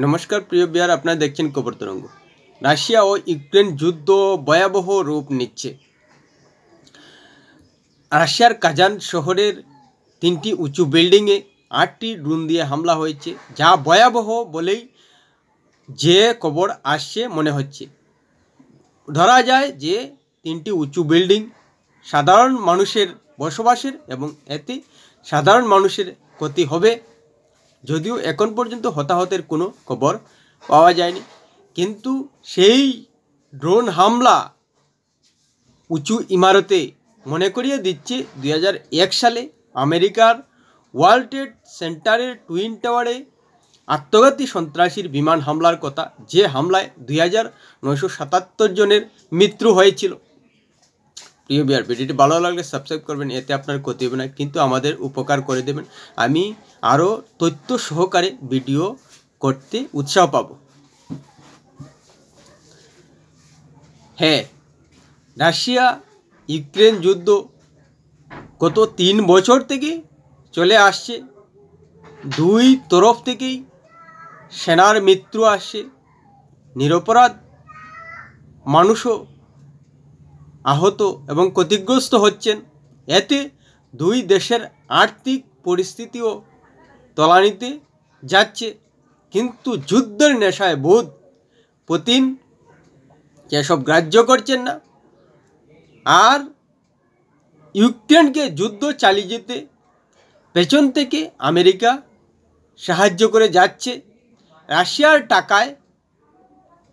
নমস্কার প্রিয় বিহার, আপনারা দেখছেন খবর তরঙ্গ। রাশিয়া ও ইউক্রেন যুদ্ধ ভয়াবহ রূপ নিচ্ছে। রাশিয়ার কাজান শহরের 3টি উঁচু বিল্ডিংয়ে 8টি ড্রোন দিয়ে হামলা হয়েছে, যা ভয়াবহ বলেই যে খবর আসছে মনে হচ্ছে। ধরা যায় যে 3টি উঁচু বিল্ডিং সাধারণ মানুষের বসবাসের এবং এতে সাধারণ মানুষের ক্ষতি হবে। যদিও এখন পর্যন্ত হতাহতের কোনো খবর পাওয়া যায়নি, কিন্তু সেই ড্রোন হামলা উঁচু ইমারতে মনে করিয়ে দিচ্ছে 2001 সালে আমেরিকার ওয়ার্ল্ড ট্রেড সেন্টারের টুইন টাওয়ারে আত্মঘাতী সন্ত্রাসীর বিমান হামলার কথা, যে হামলায় 2977 জনের মৃত্যু হয়েছিল। প্রিয় বিহার, ভিডিওটি ভালো লাগলে সাবস্ক্রাইব করবেন, এতে আপনার ক্ষতি হবে না, কিন্তু আমাদের উপকার করে দেবেন। আমি আরও তথ্য সহকারে ভিডিও করতে উৎসাহ পাব। হ্যাঁ, রাশিয়া ইউক্রেন যুদ্ধ গত 3 বছর থেকে চলে আসছে। দুই তরফ থেকেই সেনার মৃত্যু আসছে, নিরপরাধ মানুষও আহত এবং ক্ষতিগ্রস্ত হচ্ছেন। এতে দুই দেশের আর্থিক পরিস্থিতিও তলানিতে যাচ্ছে। কিন্তু যুদ্ধের নেশায় বোধ পুতিন এসব গ্রাহ্য করছেন না, আর ইউক্রেনকে যুদ্ধ চালিয়ে যেতে পেছন থেকে আমেরিকা সাহায্য করে যাচ্ছে। রাশিয়ার টাকায়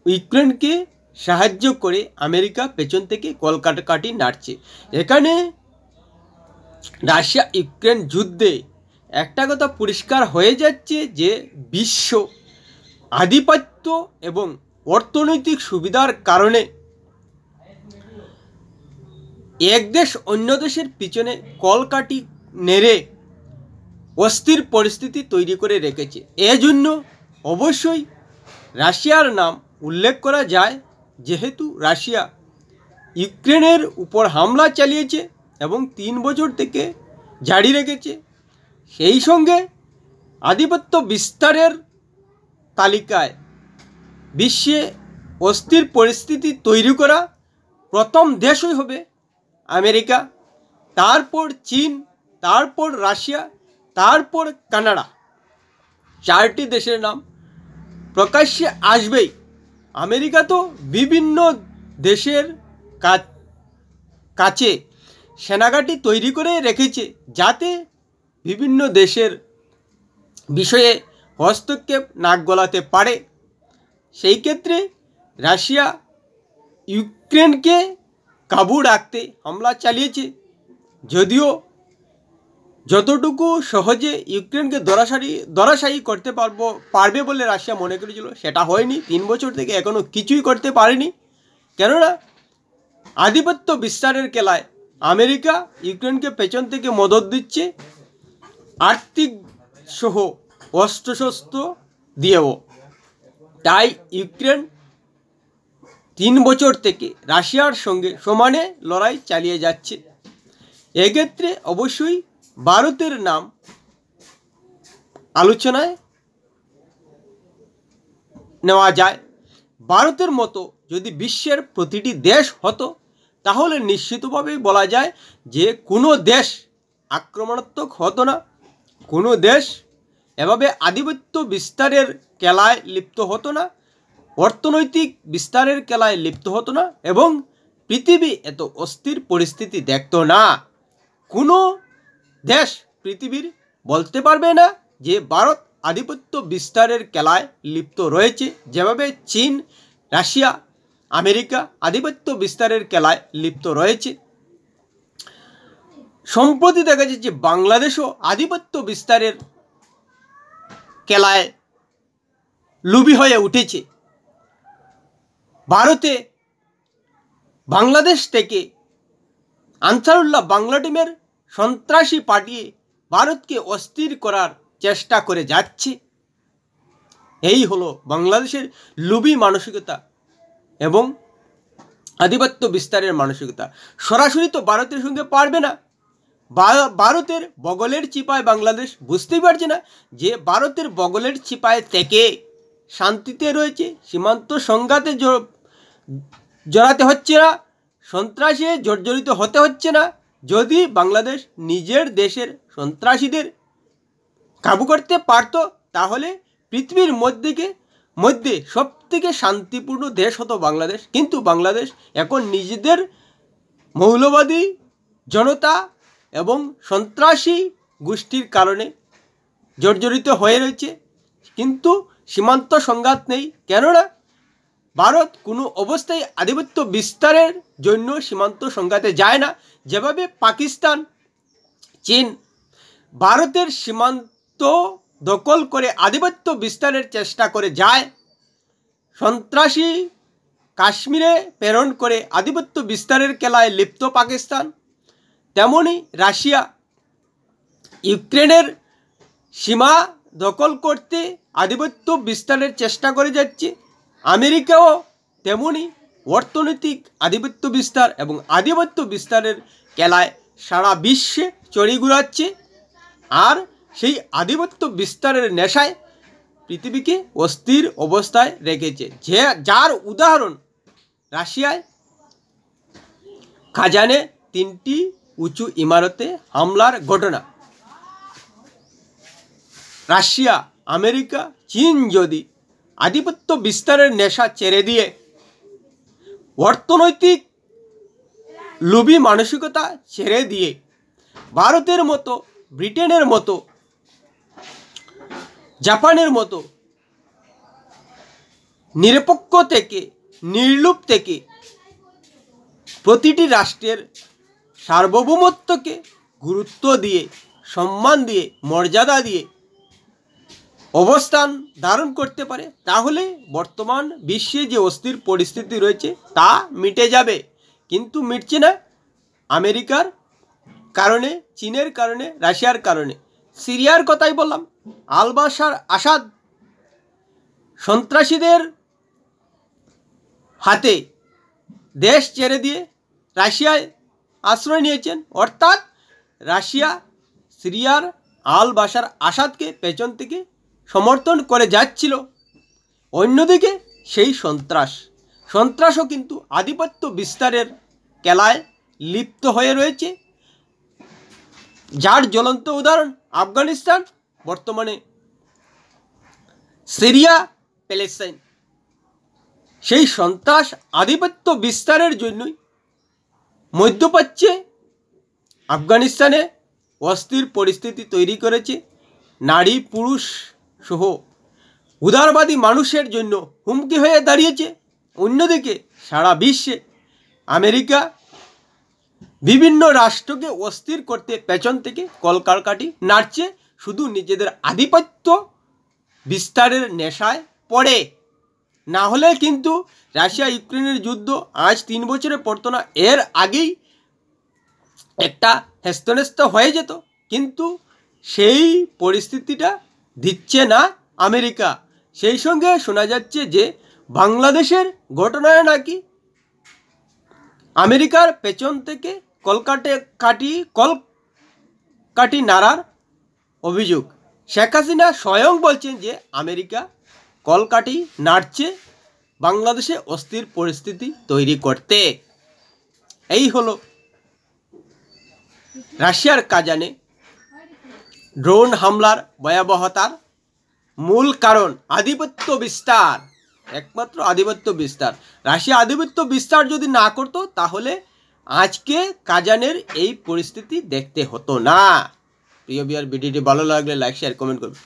ইউক্রেনকে সাহায্য করে আমেরিকা পেছন থেকে কলকাটি নাড়ছে। এখানে রাশিয়া ইউক্রেন যুদ্ধে একটা কথা পরিষ্কার হয়ে যাচ্ছে যে বিশ্ব আধিপত্য এবং অর্থনৈতিক সুবিধার কারণে এক দেশ অন্য দেশের পিছনে কলকাটি নেড়ে অস্থির পরিস্থিতি তৈরি করে রেখেছে। এজন্য অবশ্যই রাশিয়ার নাম উল্লেখ করা যায়, যেহেতু রাশিয়া ইউক্রেনের উপর হামলা চালিয়েছে এবং 3 বছর থেকে জারি রেখেছে। সেই সঙ্গে আধিপত্য বিস্তারের তালিকায় বিশ্বে অস্থির পরিস্থিতি তৈরি করা প্রথম দেশই হবে আমেরিকা, তারপর চীন, তারপর রাশিয়া, তারপর কানাডা। 4টি দেশের নাম প্রকাশ্যে আসবেই। আমেরিকা তো বিভিন্ন দেশের কাছে সেনাঘাঁটি তৈরি করে রেখেছে, যাতে বিভিন্ন দেশের বিষয়ে হস্তক্ষেপ নাক গলাতে পারে। সেই ক্ষেত্রে রাশিয়া ইউক্রেনকে কাবু রাখতে হামলা চালিয়েছে। যদিও যতটুকু সহজে ইউক্রেনকে ধরাশায়ী করতে পারবে বলে রাশিয়া মনে করেছিল, সেটা হয়নি। 3 বছর থেকে এখনও কিছুই করতে পারেনি, কেননা আধিপত্য বিস্তারের খেলায় আমেরিকা ইউক্রেনকে পেছন থেকে মদত দিচ্ছে, আর্থিক সহ অস্ত্রশস্ত্র দিয়েও। তাই ইউক্রেন 3 বছর থেকে রাশিয়ার সঙ্গে সমানে লড়াই চালিয়ে যাচ্ছে। এক্ষেত্রে অবশ্যই ভারতের নাম আলোচনায় নেওয়া যায়। ভারতের মতো যদি বিশ্বের প্রতিটি দেশ হতো, তাহলে নিশ্চিতভাবেই বলা যায় যে কোনো দেশ আক্রমণাত্মক হতো না, কোনো দেশ এভাবে আধিপত্য বিস্তারের খেলায় লিপ্ত হতো না, অর্থনৈতিক বিস্তারের খেলায় লিপ্ত হতো না, এবং পৃথিবী এত অস্থির পরিস্থিতি দেখত না। কোনো দেশ পৃথিবীর বলতে পারবে না যে ভারত আধিপত্য বিস্তারের খেলায় লিপ্ত রয়েছে, যেভাবে চীন, রাশিয়া, আমেরিকা আধিপত্য বিস্তারের খেলায় লিপ্ত রয়েছে। সম্প্রতি দেখা যাচ্ছে বাংলাদেশও আধিপত্য বিস্তারের খেলায় লোভী হয়ে উঠেছে। ভারতে বাংলাদেশ থেকে আনসারুল্লাহ বাংলা টিমের সন্ত্রাসী পাঠিয়ে ভারতকে অস্থির করার চেষ্টা করে যাচ্ছে। এই হলো বাংলাদেশের লোভী মানসিকতা এবং আধিপত্য বিস্তারের মানসিকতা। সরাসরি তো ভারতের সঙ্গে পারবে না, ভারতের বগলের চিপায় বাংলাদেশ বুঝতেই পারছে না যে ভারতের বগলের চিপায় থেকে শান্তিতে রয়েছে, সীমান্ত সংঘাতে জড়াতে হচ্ছে না, সন্ত্রাসে জর্জরিত হতে হচ্ছে না। যদি বাংলাদেশ নিজের দেশের সন্ত্রাসীদের কাবু করতে পারত, তাহলে পৃথিবীর মধ্যে সবথেকে শান্তিপূর্ণ দেশ হতো বাংলাদেশ। কিন্তু বাংলাদেশ এখন নিজেদের মৌলবাদী জনতা এবং সন্ত্রাসী গোষ্ঠীর কারণে জর্জরিত হয়ে রয়েছে। কিন্তু সীমান্ত সংঘাত নেই, কেননা ভারত কোনো অবস্থায় আধিপত্য বিস্তারের জন্য সীমান্ত সংঘাতে যায় না। যেভাবে পাকিস্তান, চীন ভারতের সীমান্ত দখল করে আধিপত্য বিস্তারের চেষ্টা করে যায়, সন্ত্রাসী কাশ্মীরে প্রেরণ করে আধিপত্য বিস্তারের খেলায় লিপ্ত পাকিস্তান, তেমনি রাশিয়া ইউক্রেনের সীমা দখল করতে আধিপত্য বিস্তারের চেষ্টা করে যাচ্ছে। আমেরিকাও তেমনি অর্থনৈতিক আধিপত্য বিস্তার এবং আধিপত্য বিস্তারের খেলায় সারা বিশ্বে চড়ি ঘুরাচ্ছে, আর সেই আধিপত্য বিস্তারের নেশায় পৃথিবীকে অস্থির অবস্থায় রেখেছে। যার উদাহরণ রাশিয়ায় কাজানে 3টি উঁচু ইমারতে হামলার ঘটনা। রাশিয়া, আমেরিকা, চীন যদি আধিপত্য বিস্তারের নেশা ছেড়ে দিয়ে অর্থনৈতিক লোভী মানসিকতা ছেড়ে দিয়ে ভারতের মতো, ব্রিটেনের মতো, জাপানের মতো নিরপেক্ষ থেকে, নির্লোভ থেকে প্রতিটি রাষ্ট্রের সার্বভৌমত্বকে গুরুত্ব দিয়ে, সম্মান দিয়ে, মর্যাদা দিয়ে অবস্থান ধারণ করতে পারে, তাহলে বর্তমান বিশ্বে যে অস্থির পরিস্থিতি রয়েছে তা মিটে যাবে। কিন্তু মিটছে না, আমেরিকার কারণে, চীনের কারণে, রাশিয়ার কারণে। সিরিয়ার কথাই বললাম, আল বাশার আসাদ সন্ত্রাসীদের হাতে দেশ ছেড়ে দিয়ে রাশিয়ায় আশ্রয় নিয়েছেন, অর্থাৎ রাশিয়া সিরিয়ার আল বাশার আসাদকে পেছন থেকে সমর্থন করে যাচ্ছিল। অন্যদিকে সেই সন্ত্রাসও কিন্তু আধিপত্য বিস্তারের খেলায় লিপ্ত হয়ে রয়েছে, যার জ্বলন্ত উদাহরণ আফগানিস্তান, বর্তমানে সিরিয়া, প্যালেস্টাইন। সেই সন্ত্রাস আধিপত্য বিস্তারের জন্যই মধ্যপ্রাচ্যে, আফগানিস্তানে অস্থির পরিস্থিতি তৈরি করেছে। নারী পুরুষ সহ উদারবাদী মানুষের জন্য হুমকি হয়ে দাঁড়িয়েছে। অন্যদিকে সারা বিশ্বে আমেরিকা বিভিন্ন রাষ্ট্রকে অস্থির করতে পেছন থেকে কলকারকাঠি নাড়ছে, শুধু নিজেদের আধিপত্য বিস্তারের নেশায় পড়ে। না হলে কিন্তু রাশিয়া ইউক্রেনের যুদ্ধ আজ 3 বছরে পড়তো না, এর আগেই একটা হেস্তনেস্ত হয়ে যেত। কিন্তু সেই পরিস্থিতিটা দিচ্ছে না আমেরিকা। সেই সঙ্গে শোনা যাচ্ছে যে বাংলাদেশের ঘটনায় নাকি আমেরিকার পেছন থেকে কলকাঠি নাড়ার অভিযোগ। শেখ হাসিনা স্বয়ং বলছেন যে আমেরিকা কলকাঠি নাড়ছে বাংলাদেশে অস্থির পরিস্থিতি তৈরি করতে। এই হলো রাশিয়ার কাজানে ড্রোন হামলার ভয়াবহতার মূল কারণ আধিপত্য বিস্তার, একমাত্র আধিপত্য বিস্তার। রাশিয়া আধিপত্য বিস্তার যদি না করতো, তাহলে আজকে কাজানের এই পরিস্থিতি দেখতে হতো না। প্রিয় ভিউয়ার, ভিডিওটি ভালো লাগলে লাইক, শেয়ার, কমেন্ট করবেন।